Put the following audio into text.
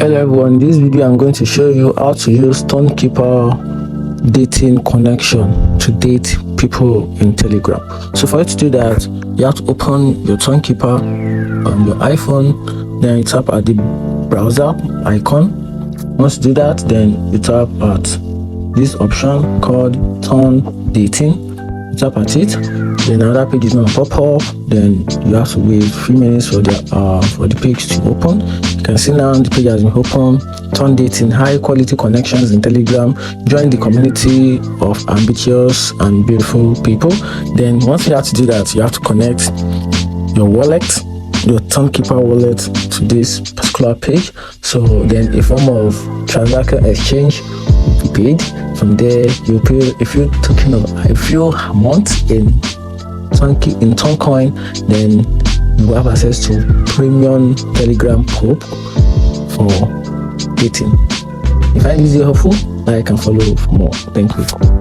Hello everyone, in this video I'm going to show you how to use Tonkeeper dating connection to date people in Telegram. So for you to do that, you have to open your Tonkeeper on your iPhone, then you tap at the browser icon. Once you do that, then you tap at this option called Turn Dating. You tap at it, then another page is going to pop up. Then you have to wait a few minutes for the page to open. You can see now the page has been opened. Turn Dating, high quality connections in Telegram. Join the community of ambitious and beautiful people. Then once you have to do that, you have to connect your wallet, your Tonkeeper wallet, to this particular page. So then a form of transaction exchange will be paid. From there, you pay if you're talking of a few amount in Toncoin, then you will have access to premium Telegram group for dating. If I find this helpful, I can follow for more. Thank you.